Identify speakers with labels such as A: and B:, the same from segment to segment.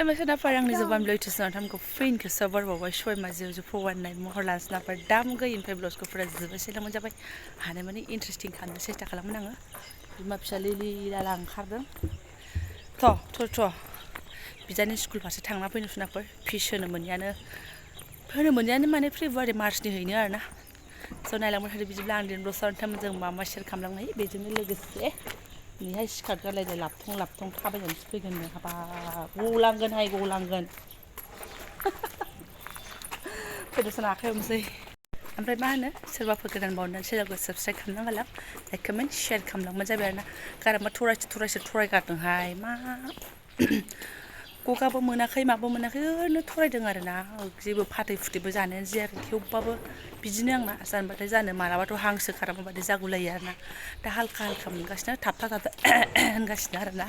A: Selamatan parang ni Zoban Bloy to Snot ko friend ko sabar bawa shoy mazil jo for one night mohor lans na par dam ga in feblos ko fra zeba sila mo jabai hane mani interesting kan sesta kalam nanga bima pisa lili dalang khardang to bijani school farse thangna fैनो सुनाफोर फिस होनो मोनयानो माने फेब्रुवारि मार्चनि हैनो आरोना स नायलांबाय थादो बिदिब्ला आं दिन रस्टुरेन्टाव जों मा शेयार खालामलांनो हायो बेजोंनो लोगोसे नैहाय सिखार्ट गारलायनाय लाबथं थाबायनानैसो फैगोन नो हाबा गलांगोन फैदोसन आखाइ हमसै ओमफ्राय मा होनो सोरबाफोर गोदान बावनानै चेनेलखौ साबस्क्राइब खालामना गालां लाइक कमेन्ट शेयार खालामलांबानो जाबाय आरोना गारामा थरायसे थरायगारदोंहाय मा गगाबो मोनाखै माबो मोनाखै ओरैनो थरायदों आरोना जेबो फाथै फुथैबो जानायानो जायाखै थेवबाबो बिदिनो आंना जानबाथाय जानो मालाबाथ' हांसो खारामा बादि जागुलायो आरोना दा हालखा मोनगासिनो थाबथा होनगासिनो आरोना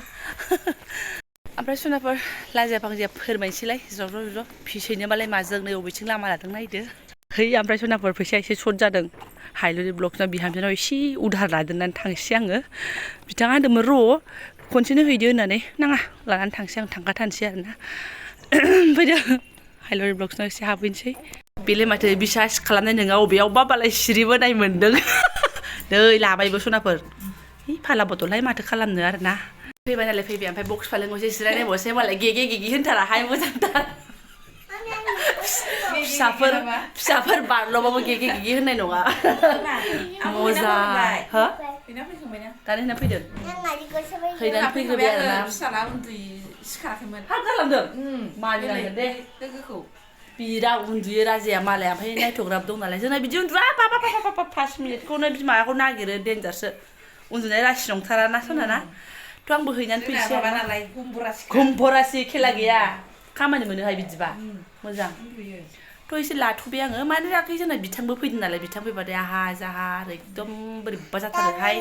A: ओमफ्राय सुनाफोर लाजिया फांजिया फोरमायनोसैलाय ज्र' फिसैनोबालाय माजों नै बबेथिं लामा लादों नायदो है ओमफ्राय सुनाफोर फैसाया एसे सर्ट जादों हाइलुरि ब्लग्सना बिहामजोनाव एसे उधार लादेरनानै थांसै आङो बिथाङा होनदोंमोन र' खनसेनो हैदो होननानै नाङा लानानै थांसै आं थांखाथारनोसै आरोना फैदो हाइलुरि ब्लग्सनाव एसे हाबहैनोसै बेलाय माथो बिसास खालामनाय नङा अबेयावबा बालाय सिरिबोनाय मोन्दों नै लाबायबो सनाफोर है फाला बदलहाय माथो खालामनो आरोना फैबाय नालाय फैबाय ओमफ्राय बक्स फालेंआवसो जिरायनायबावसै मालाय गेगे होनथाराहाय मोजांथार फिसाफोर बारल'बाबो गेगे होननाय नङा मोजां हो दानो हैना फैदों हैनानै फैग्रोबाय आरोना फिसाला सिखाराखैमोन हा गालांदों मानि लांगोन दे लोगोखौ बिरा उन्दुयो राजाया मालाय ओमफ्राय नायथ'ग्राबो दं नालाय जोंना बिदि उन्दुआ 5 मिनिटखौनो बिमाखौ नागिरो देन्जारसो उन्दुनाय रासि नंथारा ना सनाना थ' आंबो हैनानै फैसै नालाय गम्बरासि खेला गैया खामानि मोनोहाय बिदिबा मोजां थ' एसे लाथ'बाय आङो मानो राखै जोंना बिथांबो फैदों नालाय बिथां फैबाथाय आहा जाहा एकदम बोरैबा जाथारोहाय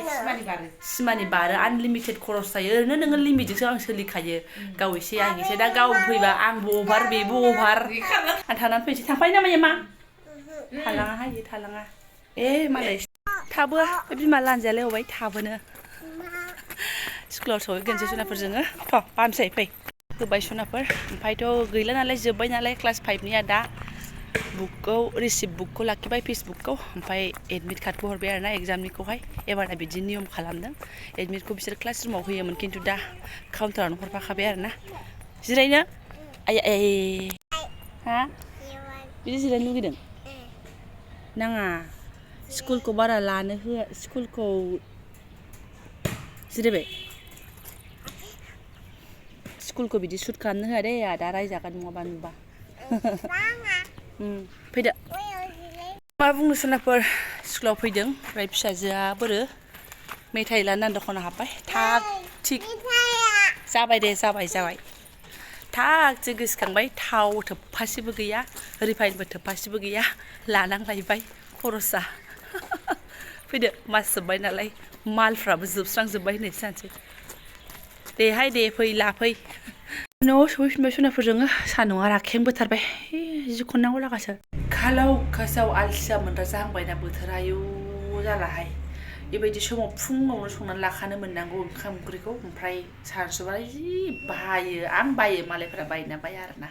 A: सिमानि बारो आनलिमिटेड खरस जायो ओरैनो नोङो लिमिटजोंसो आं सोलिखायो गाव एसे आं एसे दा गाव फैबा आंबो अभार बेबो अभार आं थानानै फैनोसै थांफायो नामा मा थालाङा मालाय थाबोआ बे बिमा लानजायालाय अबाय थाबोनो स्कुलाव सहैगोनसै सुनाफोर जोङो थ' बानसै फै होबाय सुनाफोर ओमफ्रायथ' गैला नालाय जोब्बाय नालाय क्लास 5निया दा बुकखौ रिसिप्ट बुकखौ लाखिबाय फिस बुकखौ ओमफ्राय एडमिट कार्डखौ हरबाय आरोना एग्जामनिखौहाय एबारना बिदि नियम खालामदों एडमिटखौ बिसोर क्लास रुमाव होयोमोन खिन्थु दा काउन्टारावनो हरफाखाबाय आरोना जिरायनो हा बिदि जिरायनो लुगैदों नाङा स्कुलखौ बारा लानो होआ स्कुलखौ जिरायबाय स्कुलखौ बिदि सुट खालामनो होआ दे आदा रायजागोन नङाबा नुबा फैदो मा बुंनो सोनाफोर स्कुलाव फैदों ओमफ्राय फिसाजोआ बोरो मेथाइ लानानै दखानाव हाबबाय थाग थिग जाबाय दे जाबाय थाग थिग गोसोखांबाय थाव थोबफासेबो गैया रिफाइनबो थोबफासेबो गैया लानांलायबाय खरसा फैदो मास जोब्बाय नालाय मालफ्राबो जोबस्रांजोब्बाय होननायसो जानोसै देहाय दे फै लाफै न'आव सफैफिनबाय सुनाफोरजों सान्दुंआ राखें बोथारबाय जि खननांगौ लागासो खासाव आलसिया मोनग्रा जाहांबायना बोथोरा आयौ जालाहाय बेबायदि समाव फुङावनो संनानै लाखानो मोननांगौ ओंखाम ओंख्रिखौ ओमफ्राय सानसुबाय जि बायो आं बायो मालायफोरा बायोना बाया आरोना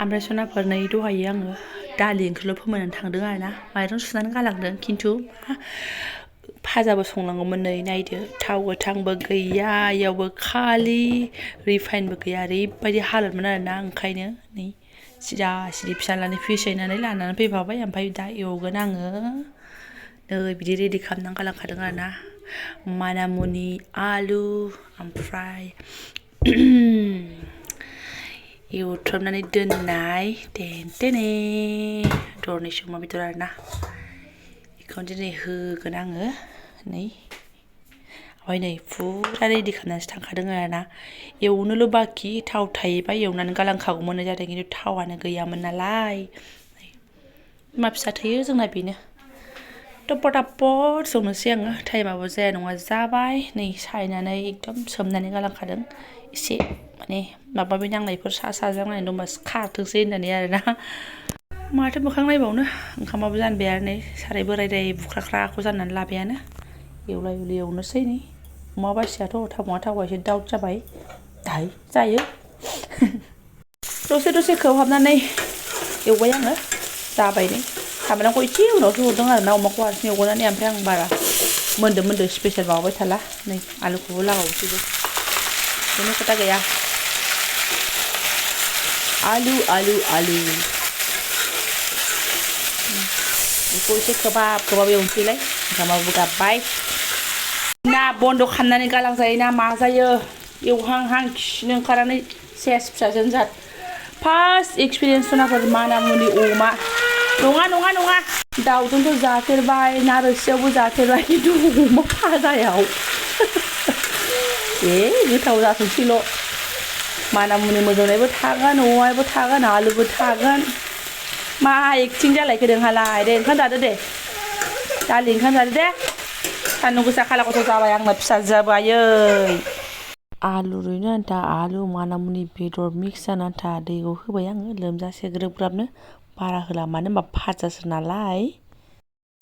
A: ओमफ्राय सुनाफोर नै दहायो आङो दालि ओंख्रिल' फोमोननानै थांदों आरोना माइरं सुनानै गालांदों खिन्थु फाजाबो संनांगौमोन नै नायदो थाव गोथांबो गैया इयावबो खालि रिफाइनबो गैया ओरैबायदि हालोदमोन आरोना ओंखायनो नै सिदा सिदि फिसालानि फिस हैनानै लानानै फैफाबाय ओमफ्राय दा एवगोन आङो नै बिदि रेडि खालामनानै गालांखादों आरोना मानामुनि आलु ओमफ्राय एवथ्रमनानै दोननाय देन्थेने दरनैसो अमा बेदर आरोना बेखौनो दिनै होगोन आङो नै ओमफ्राय नै फुरा रेडि खालामनानैसो थांखादों आरोना एवनोल' बाखि थाव थायोबा एवनानै गालांखागौमोन जादों खिन्थु थावानो गैयामोन नालाय बिमा फिसा थैयो जोंना बेनो थ' पटापट संनोसै आङो टाइमाबो जाया नङा जाबाय नै सायनानै एकदम सोमनानै गालांखादों एसे माने माबा माबि नांनायफोर साज्रां नांनाय दंबा खारथोंसै होननानै आरोना माथो मोखां नायबावनो ओंखामाबो जानबाय आरो नै साराय बोराय बुख्राख्राखौ जाननानै लाबायानो एवला एवलि एवनोसै नै अमा बासियाथ' थावआ एसे दाउट जाबाय दाय जायो दसे खोबहाबनानै एवबाय आङो जाबाय नै सामब्रामखौ एसे उनावसो हरदों आरो ना अमाखौ हारसिं एवगोनानै ओमफ्राय आं बारा मोन्दो स्पेसियेल माबाबाय थाला नै आलुखौबो लागावसैबो जेबो खोथा गैया आलु बेखौ एसे खोबहाब एवनोसैलाय ओंखामाबो गाबबाय ना बन्द' खालामनानै गालांजायो ना मा जायो एवहांहां खिनो ओंखारनानै सेस फिसाजों जाद फार्स्ट एक्सपिरियेन्स सनाफोर मानामुनि अमा नङा दाउजोंथ' जाफेरबाय ना रोसियावबो जाफेरबाय खिन्थु अमा फाजायाव गोथाव जाथोंसैल' मानामुनि मोदोमनायबो थागोन अमायाबो थागोन आलुबो थागोन मा एक्टिं जालायखो नोंहालाय दे ओंखाम जादो दे दालि ओंखाम जादो दे सान्दुं गोसा खाला गथ' जाबाय आंना फिसाजोआबो आयै आलु रुइनो आन्था आलु मानामुनि बेदर मिक्स जानो आन्था दैखौ होबाय आङो लोमजासे ग्रोब ग्राबनो बारा होला मानो होनबा फाजासो नालाय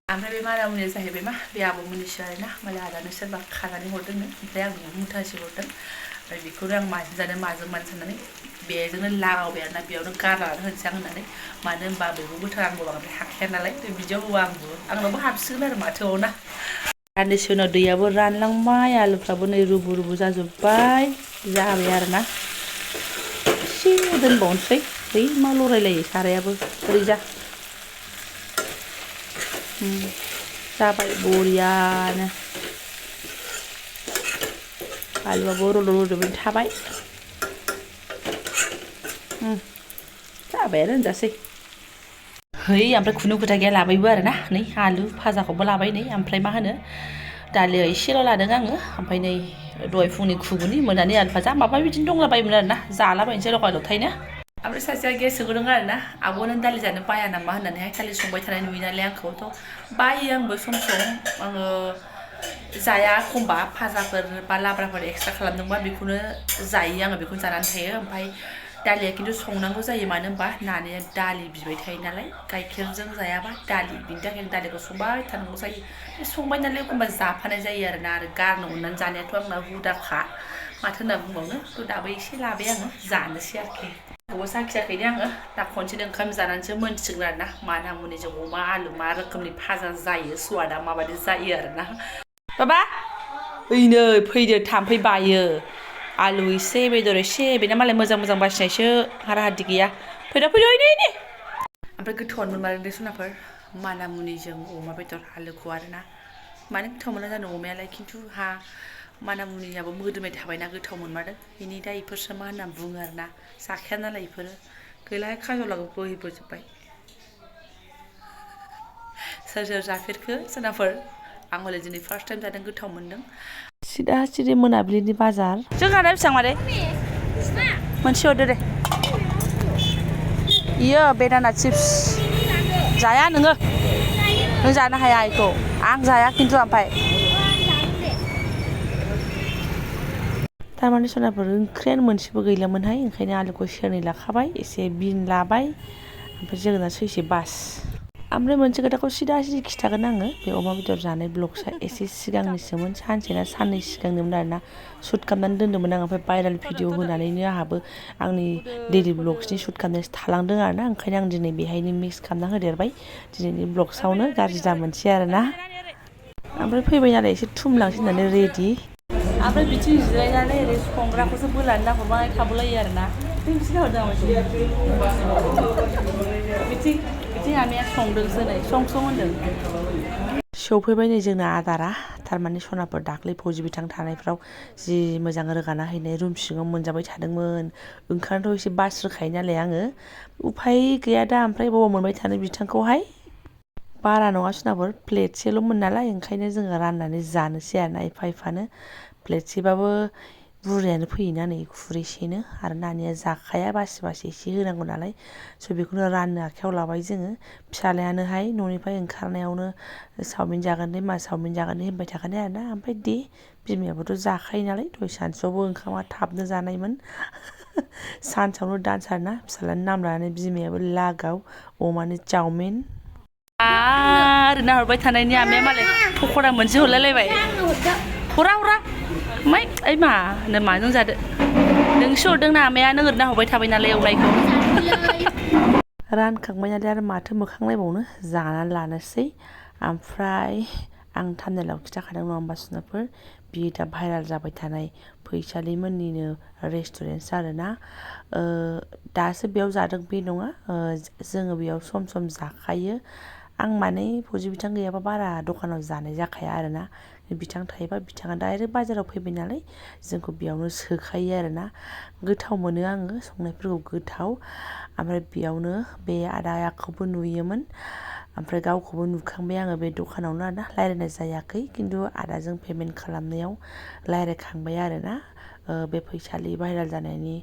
A: ओमफ्राय बे मानामुनिया जाहैबाय मा बे आब'मोननिसो आरोना मालाय आदानो सोरबा खानानै हरदोंनो ओमफ्राय आं मुथासे हरदों ओमफ्राय बेखौनो आं माजों जानो माजों मानो साननानै बेजोंनो लागावबाय आरोना बेयावनो गारनानै होनोसै आं होननानै मानो होनबा बेबो गोथार आंबो बांद्राय हाखाया नालाय बिदियाव होआ आंनावबो हाबसिगोन आरो माथोआव ना दान्दिसे उनाव दैयाबो रानलांबाय आलुफ्राबो नै रुबु जाजोब्बाय जाबाय आरोना एसे दोनबावनोसै बै मा लरायलायो सारायाबो ओरैजा जाबाय बरियानो आलुआबो रद'बैनो थाबाय जाबायानो होनजासै ओमफ्राय खुनु खोथा गैया लाबायबो आरोना नै आलु फाजाखौबो लाबाय नै ओमफ्राय मा होनो दालिया एसेल' लादों आङो ओमफ्राय नै दहाय फुंनि खुगुनि मोनानि आलु फाजा माबा बिदिनो दंलाबायोमोन आरोना जालाबायनोसै लगाय लथायनो ओमफ्राय सासेया गेस सोंदों आरोना आब' नों दालि जानो बाया नामा होननानैहाय दालि संबाय थानाय नुयो नालाय आंखौथ' बायो आंबो सम आङो जाया एखमबा फाजाफोर बा लाब्राफोर एक्सट्रा खालामदोंबा बेखौनो जायो आङो बेखौनो जानानै थायो ओमफ्राय दालिया खिन्थु संनांगौ जायो मानो होनबा नानिया दालि बिबाय थायो नालाय गाइखेरजों जायाबा दालि बिनि थाखायनो दालिखौ संबाय थानांगौ जायो संबाय नालाय एखमबा जाफानाय जायो आरोना आरो गारनो अननानै जानायाथ' आंना हुदाखा माथो होनना बुंबावनो दाबो एसे लाबाय आङो जानोसै आरोखि बबाव साखियाखैनो आङो दा खनसेनो ओंखाम जानानैसो मोनसिगोन आरोना मानामुनिजों अमा आलु मा रोखोमनि फाजा जायो स्वादा माबायदि जायो आरोना बाबा ओइनै फैदो थाम्फै बायो आलु एसे बेदर एसे बेना मालाय मोजां बासिनायसो हारा हादि गैया फैदो ओइनै ओमफ्राय गोथावआनो मोनमारदों दे सनाफोर मानामुनिजों अमा बेदर आलुखौ आरोना मानो गोथाव मोना जानो अमायालाय खिन्थु मानामुनियाबो मोदोमनाय थाबायना गोथाव मोनमारदों बेनि दा इफोरसो मा होनना बुङो आरोना जाखाया नालाय इफोरो गैलाहाय खाजलाखौ बोहैबोजोब्बाय सोर जाफेरखो सोनाफोर आं हले दिनै फार्स्ट टाइम जादों गोथाव मोनदों सिदा सिदि मोनाबिलिनि बाजार जोंहाना बेसेबां मादै मोनसे हरदो दे इयो बेदाना चिप्स जाया नोङो नों जानो हाया इखौ आं जाया खिन्थु ओमफ्राय थारमाने सनाफोर ओंख्रियानो मोनसेबो गैलामोनहाय ओंखायनो आलुखौ सेरनै लाखाबाय एसे बिन लाबाय ओमफ्राय जोगोनार सैसे बास ओमफ्राय मोनसे खोथाखौ सिदा सिदि खिथागोन आङो बे अमा बेदर जानाय ब्लगसा एसे सिगांनिसोमोन सानसे ना साननै सिगांनोमोन आरोना शुट खालामनानै दोन्दोंमोन आं ओमफ्राय भाइरेल भिडिअ होनानैनो आंहाबो आंनि डेलि ब्लग्सनि शुट खालामनायसो थालांदों आरोना ओंखायनो आं दिनै बेहायनो मिक्स खालामना होदेरबाय दिनैनि ब्लग्सआवनो गाज्रि दामोनसै आरोना ओमफ्राय फैबाय नालाय एसे थुमलांसै होननानै रेडि ओमफ्राय बिथिं जिरायनानै ओरै संग्राखौसो बोनानै नाहरबाय थाबोलायो आरोना बिथिं आमाया संदोंसो नै सं होनदों सौफैबाय नै जोंना आदारा थारमाने सनाफोर दाख्लै फौजि बिथां थानायफ्राव जि मोजां रोगाना हैनाय रुम सिङाव मोनजाबाय थादोंमोन ओंखारनोथ' एसे बास्रोखायो नालाय आङो उफाय गैया दा ओमफ्राय बबाव मोनबाय थानो बिथांखौहाय बारा नङा सनाफोर प्लेटसेल'मोन नालाय ओंखायनो जोङो राननानै जानोसै आरोना एफा एफानो प्लेटसेबाबो बुरजायानो फैयोना नै खुरैसेनो आरो नानिया जाखाया बासि एसे होनांगौ नालाय स' बेखौनो राननो आखायाव लाबाय जोङो फिसालायानोहाय न'निफ्राय ओंखारनायावनो चावमिन जागोन दे मा चावमिन जागोन दे होनबाय थाखानाय आरोना ओमफ्राय दे बिमायाबोथ' जाखायो नालाय दहाय सानसुआवबो ओंखामा थाबनो जानायमोन सानसेयावनो दान्स आरोना फिसालानि नाम लानानै बिमायाबो लागाव अमानि चावमिन आरो नाहरबाय थानायनि आमाया मालाय पक'रा मोनसे हरलायलायबाय हरा ओमफ्राय ओइ मा होनो माजों जादो नोंसो हरदों नामाया नों ओरैनो हरबाय थाबाय नालाय एवनायखौ रानखांबाय नालाय आरो माथो मोखां नायबावनो जानानै लानोसै ओमफ्राय आं थाम्बनेलाव खिन्थाखादों नङा होमबा सुनाफोर बियो दा भाइराल जाबाय थानाय फैसालिमोननिनो रेस्टुरेन्ट आरोना दासो बेयाव जादों बे नङा जोङो बेयाव सम सम जाखायो आं माने फौजि बिथां गैयाबा बारा दखानाव जानाय जाखाया आरोना बिथां थायोबा बिथाङा डाइरेक्ट बाजाराव फैबाय नालाय जोंखौ बेयावनो सोखायो आरोना गोथाव मोनो आङो संनायफोरखौ गोथाव ओमफ्राय बेयावनो बे आदाखौबो नुयोमोन ओमफ्राय गावखौबो नुखांबाय आङो बे दखानावनो आरोना रायज्लायनाय जायाखै खिन्थु आदाजों पेमेन्ट खालामनायाव रायज्लायखांबाय आरोना बे फैसालि भाइराल जानायनि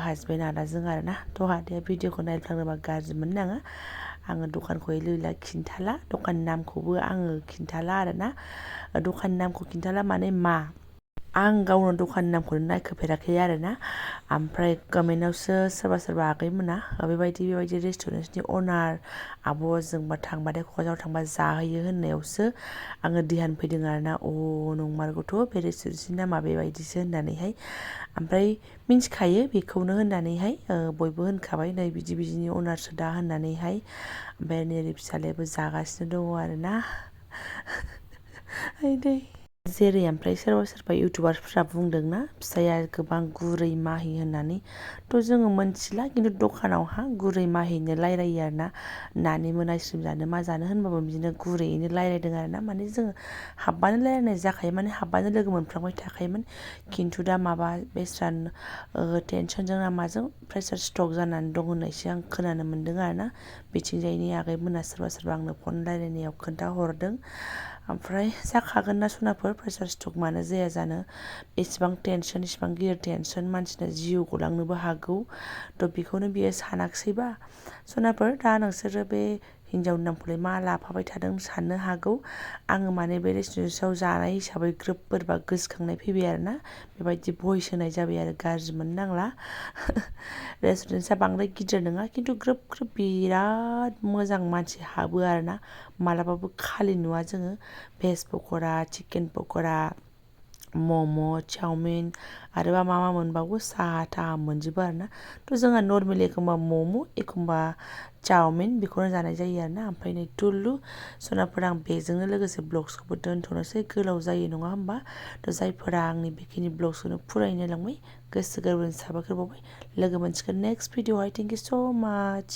A: हासबेन्ड आदाजों आरोना थ' आदाया भिडिअखौ नायफ्लांनोबा गाज्रि मोननो नाङा आङो दखानखौ लैला खिन्थाला दखाननि नामखौबो आङो खिन्थाला आरोना दखाननि नामखौ खिन्थाला माने मा आं गावनो दखाननि नामखौनो नायखोफेराखै आरोना ओमफ्राय कमेन्टआवसो सोरबा सोरबा आगैमोना बेबायदि रेस्टुरेन्टनि अनार आब' जोंबा थांबाथाय क'क्राझाराव थांबा जाहैयो होननायावसो आङो ध्यान फैदों आरोना नंमारगौथ' बे रेस्टुरेन्टनि नामा बेबायदिसो होननानैहाय ओमफ्राय मिन्थिखायो बेखौनो होननानैहाय बयबो होनखाबाय नै बिदि बिदिनि अनारसो दा होननानैहाय ओमफ्राय नैबे फिसालायाबो जागासिनो दङ आरोना दै जेरै ओमफ्राय सोरबा सोरबा इउटुबारफ्रा बुंदोंना फिसाया गोबां गुरै माहि होननानै थ' जोङो मोनथिला खिन्थु दखानावहा गुरै माहिनो रायलायो आरोना नानिमोन आइसक्रिम जानो मा जानो होनबाबो बिदिनो गुरैयैनो रायलायदों आरोना माने जोङो हाबबानो रायलायनाय जाखायो माने हाबबानो लोगो मोनफ्लांबाय थाखायोमोन खिन्थु दा माबा बेस्रा टेनसनजों ना माजों प्रेसार स्ट्रक जानानै दं होननायसो आं खोनानो मोन्दों आरोना बिथिंजायनि आगैमोना सोरबा सोरबा आंनो फन रायलायनायाव खोन्थाहरदों ओमफ्राय जाखागोन ना सनाफोर प्रेसार स्ट्रक मानो जाया जानो इसिबां टेनसन इसिबां गिदिर टेनसन मानसिना जिउ गलांनोबो हागौ थ' बेखौनो बियो सानाखिसैबा सनाफोर दा नोंसोरो बे हिन्जावनि नामखौलाय मा लाफाबाय थादों साननो हागौ आङो माने बे रेस्टुरेन्टआव जानाय हिसाबै ग्रोब बोरैबा गोसोखांनाय फैबाय आरोना बेबायदि भइस होनाय जाबाय आरो गाज्रि मोननो नांला रेस्टुरेन्टआ बांद्राय गिदिर नङा खिन्थु ग्रोब ग्रोब बिराद मोजां मानसि हाबो आरोना मालाबाबो खालि नुवा जोङो भेज पक'रा चिकेन पक'रा मम' चावमिन आरोबा मा मोनबावो साहा थाहा मोनजोबो आरोना थ' जोंहा नर्मेलि एखमबा मम' एखमबा चावमिन बेखौनो जानाय जायो आरोना ओमफ्राय नै टुल्लु सनाफोर आं बेजोंनो लोगोसे ब्लग्सखौबो दोनथ'नोसै गोलाव जायो नङा होमबा थ' जायफोरा आंनि बेखिनि ब्लग्सखौनो फुरायनो नायलांबाय गोसो गोरबोनि साबायखर बावबाय लोगो मोनसिगोन नेक्स्ट भिडिअआवहाय थेंक इउ स' माच